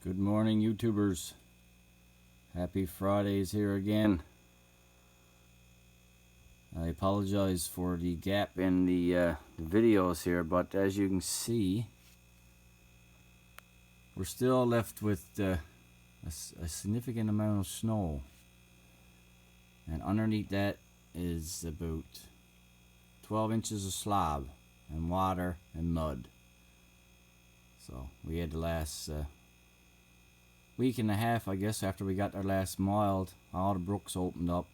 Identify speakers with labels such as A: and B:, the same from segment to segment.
A: Good morning, YouTubers. Happy Fridays here again. I apologize for the gap in the videos here, but as you can see, we're still left with a significant amount of snow, and underneath that is about 12 inches of slab and water and mud. So we had the last week and a half, I guess, after we got our last mild, all the brooks opened up,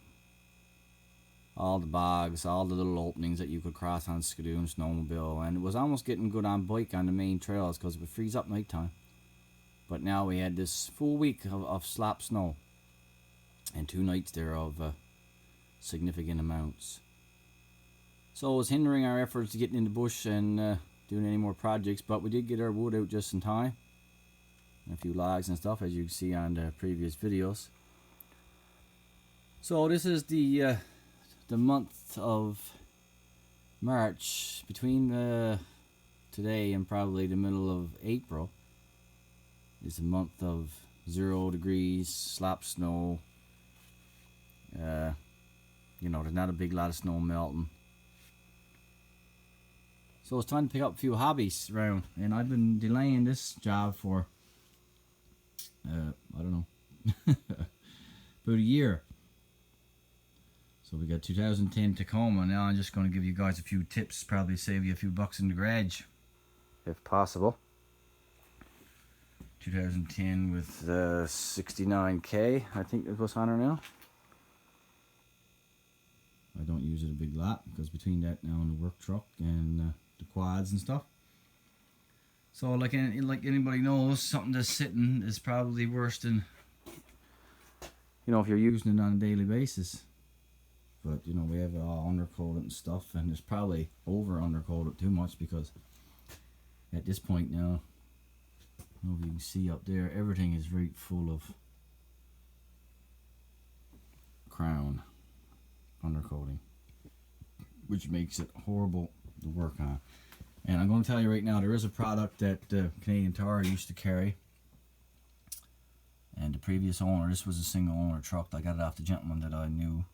A: all the bogs, all the little openings that you could cross on skidoo and snowmobile, and it was almost getting good on bike on the main trails because it would freeze up night time. But now we had this full week of slap snow and 2 nights there of significant amounts. So it was hindering our efforts to get in the bush and doing any more projects, but we did get our wood out just in time. A few logs and stuff, as you can see on the previous videos. So this is the month of March, between today and probably the middle of April. Is a month of 0 degrees, slap snow. You know, there's not a big lot of snow melting. So it's time to pick up a few hobbies around, and I've been delaying this job for I don't know, about a year. So we got 2010 Tacoma. Now I'm just going to give you guys a few tips, probably save you a few bucks in the garage, if possible. 2010 with 69k, I think it was on her now. I don't use it a big lot because between that now and the work truck and the quads and stuff. So like anybody knows, something that's sitting is probably worse than, you know, if you're using it on a daily basis. But you know, we have it all undercoated and stuff, and it's probably over undercoated too much because at this point now, I don't know if you can see up there, everything is right full of crown undercoating, which makes it horrible to work on. And I'm going to tell you right now, there is a product that Canadian Tire used to carry, and the previous owner, this was a single owner truck, I got it off the gentleman that I knew,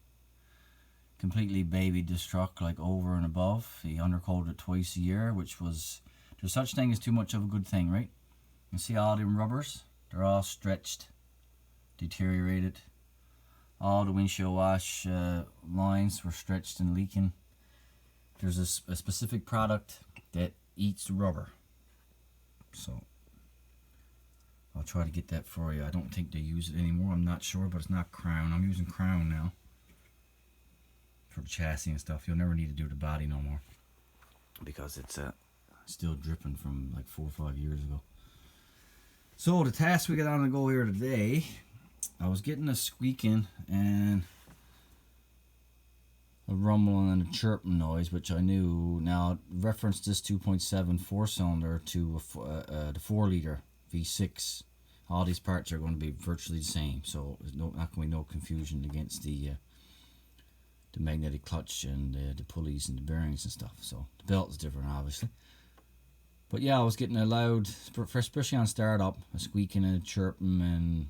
A: completely babied this truck like over and above. He undercoated it twice a year, which was, there's such thing as too much of a good thing, right? You see all them rubbers, they're all stretched, deteriorated. All the windshield wash lines were stretched and leaking. There's a specific product that eats the rubber, so I'll try to get that for you. I don't think they use it anymore, I'm not sure, but it's not Crown. I'm using Crown now for the chassis and stuff. You'll never need to do the body no more because it's still dripping from like 4 or 5 years ago. So the task we got on the go here today, I was getting a squeaking and a rumbling and a chirping noise, which I knew. Now reference this 2.7 4-cylinder to the 4-liter V6. All these parts are going to be virtually the same, so there's not going to be no confusion against the magnetic clutch and the pulleys and the bearings and stuff. So the belt is different, obviously. But yeah, I was getting a loud, especially on startup, a squeaking and a chirping, and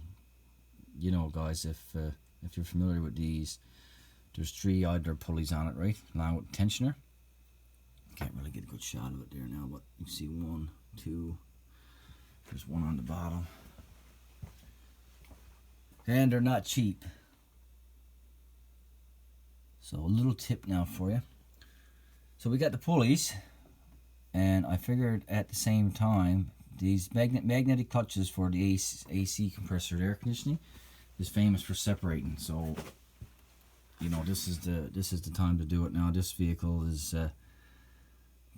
A: you know, guys, if you're familiar with these, there's 3 idler pulleys on it, right, along with the tensioner. Can't really get a good shot of it there now, but you see 1, 2, there's 1 on the bottom, and they're not cheap. So a little tip now for you. So we got the pulleys, and I figured at the same time, these magnetic clutches for the AC compressor air conditioning is famous for separating. So you know, this is the time to do it now. This vehicle is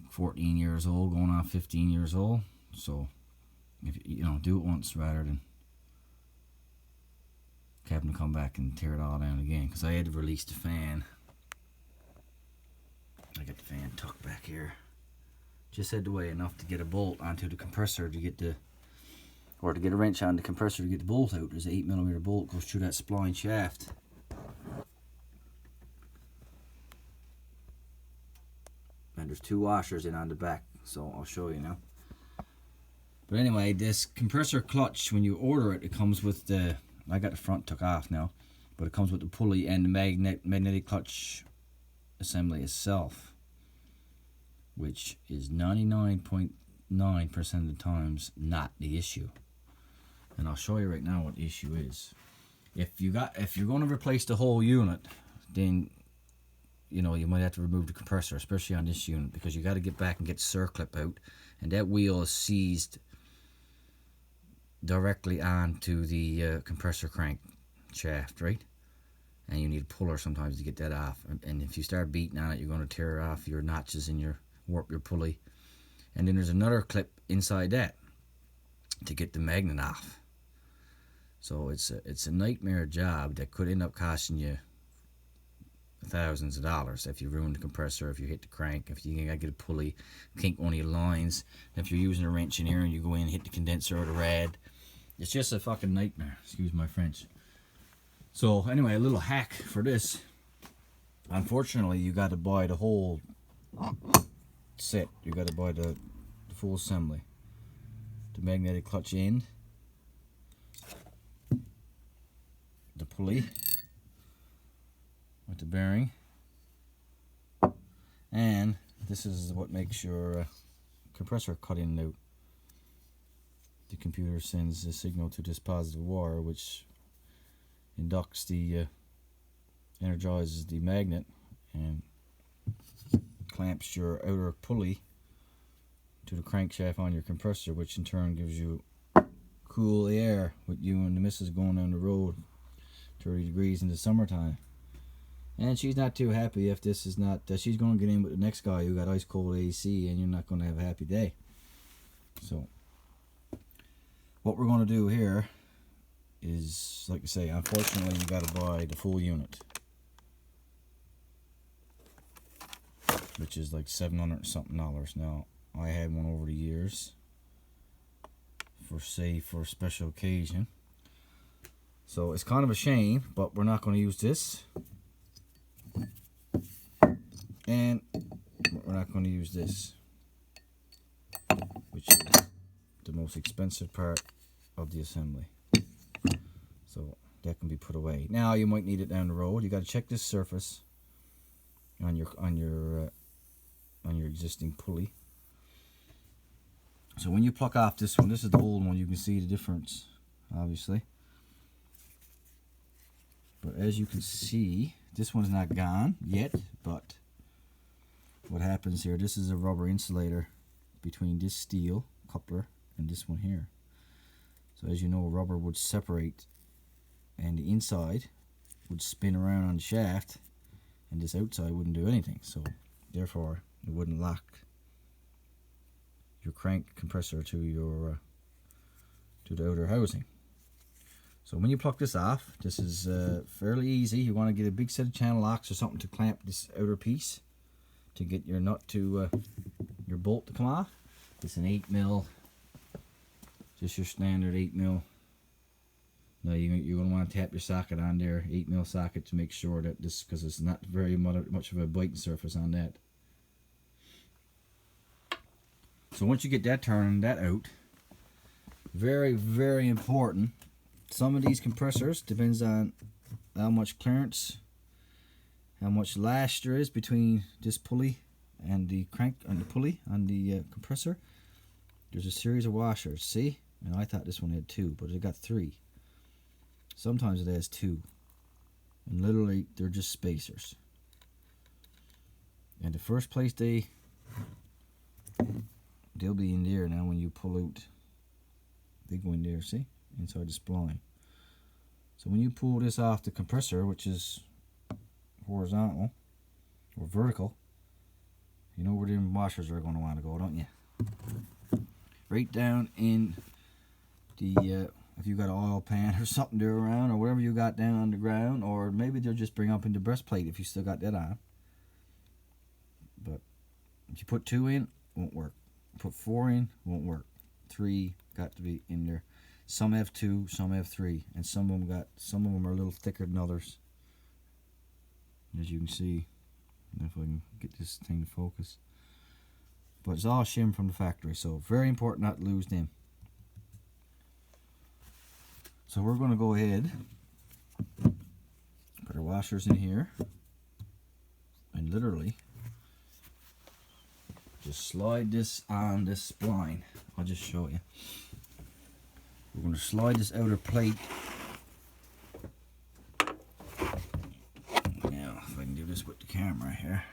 A: 14 years old, going on 15 years old. So if you know, do it once rather than having to come back and tear it all down again. Because I had to release the fan. I got the fan tucked back here. Just had to weigh enough to get a bolt onto the compressor to get the, or to get a wrench on the compressor to get the bolt out. There's an 8mm bolt goes through that spline shaft. And there's 2 washers in on the back, so I'll show you now. But anyway, this compressor clutch, when you order it, it comes with the, I got the front took off now, but it comes with the pulley and the magnetic clutch assembly itself, which is 99.9% of the times not the issue. And I'll show you right now what the issue is. If you're going to replace the whole unit, then you might have to remove the compressor, especially on this unit, because you got to get back and get the circlip out, and that wheel is seized directly onto the compressor crank shaft, right? And you need a puller sometimes to get that off. And if you start beating on it, you're going to tear off your notches and warp your pulley. And then there's another clip inside that to get the magnet off. So it's a nightmare job that could end up costing you thousands of dollars if you ruin the compressor, if you hit the crank, if you gotta get a pulley, kink one of your lines, if you're using a wrench in here and you go in and hit the condenser or the rad. It's just a fucking nightmare, excuse my French. So anyway, a little hack for this. Unfortunately, you got to buy the whole set. You got to buy the full assembly. The magnetic clutch end, the pulley with the bearing, and this is what makes your compressor cut in and out. The computer sends a signal to this positive wire, which inducts the energizes the magnet and clamps your outer pulley to the crankshaft on your compressor, which in turn gives you cool air with you and the missus going down the road 30 degrees in the summertime. And she's not too happy if this is not, she's going to get in with the next guy who got ice cold AC, and you're not going to have a happy day. So what we're going to do here is, like I say, unfortunately you got to buy the full unit, which is like $700 something. Now I had one over the years for a special occasion, so it's kind of a shame, but we're not going to use this, and we're not going to use this, which is the most expensive part of the assembly. So that can be put away. Now you might need it down the road. You got to check this surface on your existing pulley. So when you pluck off this one, this is the old one, you can see the difference, obviously. But as you can see, this one's not gone yet, but what happens here, this is a rubber insulator between this steel coupler and this one here. So as you know, rubber would separate and the inside would spin around on the shaft and this outside wouldn't do anything. So therefore it wouldn't lock your crank compressor to your to the outer housing. So when you pluck this off, this is fairly easy. You want to get a big set of channel locks or something to clamp this outer piece to get your nut to your bolt to come off. It's an 8mm, just your standard 8mm. Now you're going to want to tap your socket on there, 8mm socket, to make sure that this, because it's not very much of a biting surface on that. So once you get that turned, that out, very, very important. Some of these compressors, depends on how much clearance, how much lash there is between this pulley and the crank and the pulley on the compressor. There's a series of washers. See? And I thought this one had 2, but it got 3. Sometimes it has 2, and literally they're just spacers. And the first place they'll be in there. Now when you pull out, they go in there, see, inside the spline. So when you pull this off the compressor, which is horizontal or vertical, you know where the washers are going to want to go, don't you? Right down in the if you got an oil pan or something there around, or whatever you got down on the ground, or maybe they'll just bring up into breastplate if you still got that on. But if you put 2 in, won't work. Put 4 in, won't work. 3 got to be in there. Some have 2, some have 3, and some of them are a little thicker than others. As you can see, if I can get this thing to focus. But it's all shim from the factory, so very important not to lose them. So we're going to go ahead, put our washers in here, and literally just slide this on this spline. I'll just show you. We're going to slide this outer plate. Now, if I can do this with the camera here.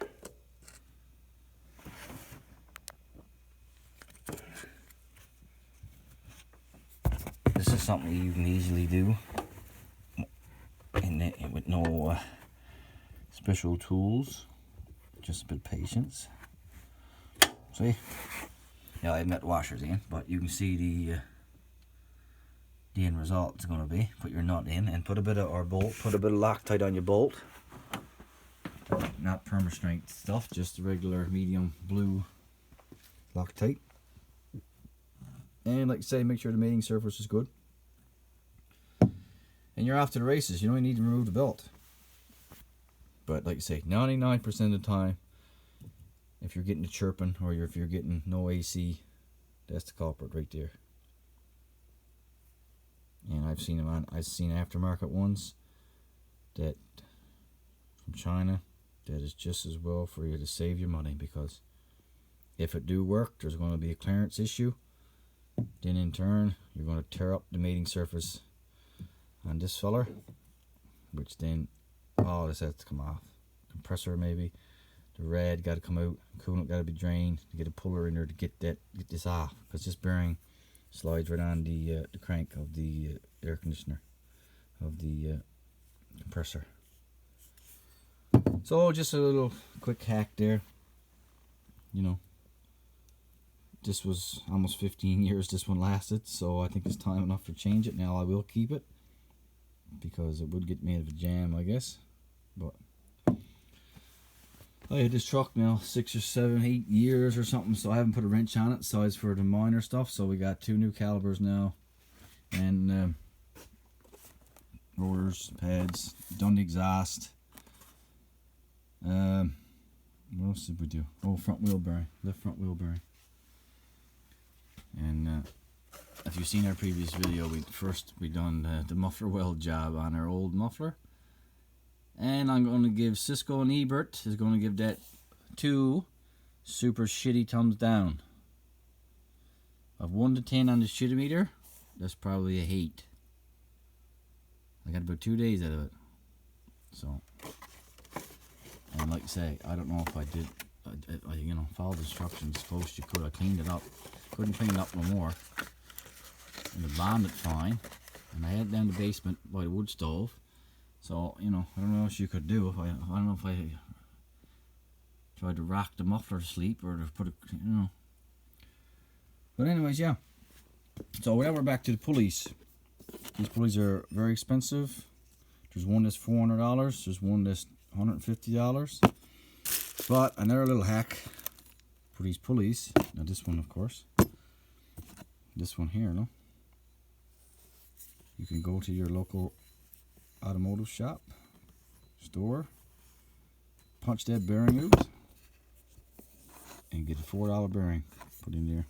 A: This is something you can easily do with no special tools, just a bit of patience. See? Yeah, I haven't got washers in, but you can see the end result is going to be. Put your nut in and put a bit of, or bolt, put a bit of Loctite on your bolt. Not perma strength stuff, just the regular medium blue Loctite. And like I say, make sure the mating surface is good. And you're off to the races. You don't need to remove the belt. But like I say, 99% of the time, if you're getting the chirping or if you're getting no AC, that's the culprit right there. And I've seen aftermarket ones that from China that is just as well for you to save your money, because if it do work, there's going to be a clearance issue. Then in turn, you're going to tear up the mating surface on this feller, which then all this has to come off. Compressor maybe, the red got to come out, coolant got to be drained, to get a puller in there to get this off, because this bearing slides right on the crank of the air conditioner, of the compressor. So just a little quick hack there. You know, this was almost 15 years this one lasted, so I think it's time enough to change it. Now I will keep it, because it would get me out of a jam, I guess. But I had this truck now 6 or 7, 8 years or something, so I haven't put a wrench on it, so it's for the minor stuff. So we got 2 new calipers now, and rotors, pads, done the exhaust. What else did we do? Oh, front wheel bearing, left front wheel bearing. And if you've seen our previous video, we done the muffler weld job on our old muffler, and I'm going to give Cisco and Ebert is going to give that 2 super shitty thumbs down. Of 1 to 10 on the shitty meter, that's probably a 8. I got about 2 days out of it. So, and like I say, I don't know if I did, you know, followed the instructions as close as you could. I cleaned it up. Couldn't clean it up no more. And I bombed it fine. And I had it down the basement by the wood stove. So, you know, I don't know what you could do. I don't know if I tried to rock the muffler to sleep or to put it, you know. But anyways, yeah. So now we're back to the pulleys. These pulleys are very expensive. There's one that's $400. There's one that's $150. But another little hack for these pulleys. Now this one, of course. This one here, no? You can go to your local automotive shop, store, punch that bearing out, and get a $4 bearing put in there,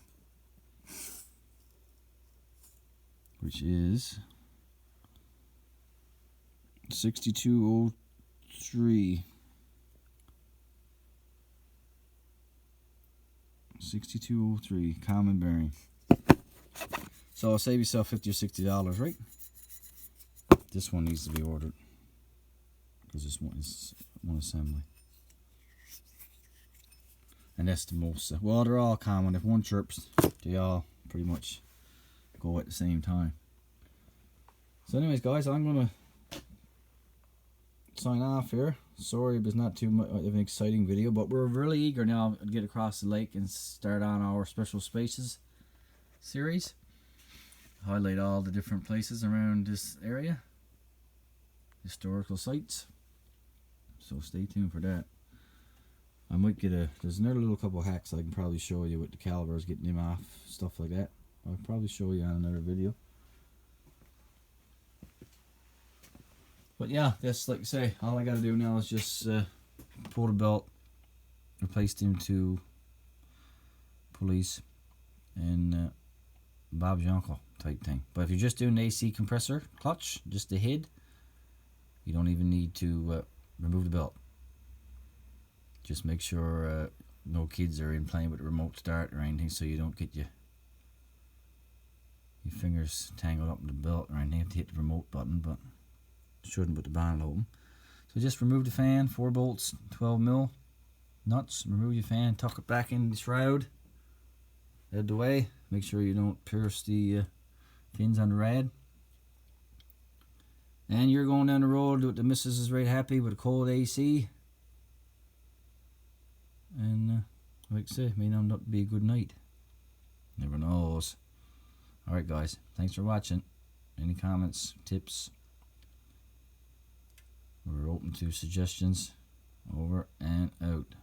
A: which is 6203. 6203 common bearing. So I'll save yourself $50 or $60, right? This one needs to be ordered, because this one is one assembly. And that's the most, well, they're all common. If one chirps, they all pretty much go at the same time. So anyways, guys, I'm going to sign off here. Sorry if it's not too much of an exciting video, but we're really eager now to get across the lake and start on our Special Spaces series. Highlight all the different places around this area, historical sites. So stay tuned for that. I might get there's another little couple hacks I can probably show you with the calipers, getting them off, stuff like that. I'll probably show you on another video. But yeah, that's like I say, all I gotta do now is just pull the belt, replace them 2 pulleys, and Bob's your uncle. type thing. But if you're just doing the AC compressor clutch, just the head, you don't even need to remove the belt. Just make sure no kids are in playing with the remote start or anything, so you don't get your fingers tangled up in the belt or anything. You have to hit the remote button, but shouldn't put the bonnet open. So just remove the fan, 4 bolts, 12mm nuts. Remove your fan, tuck it back in the shroud, out the way. Make sure you don't pierce the fins on the rad. And you're going down the road with the missus is right happy with a cold AC. And like I say, it may not be a good night. Never knows. Alright guys, thanks for watching. Any comments, tips? We're open to suggestions. Over and out.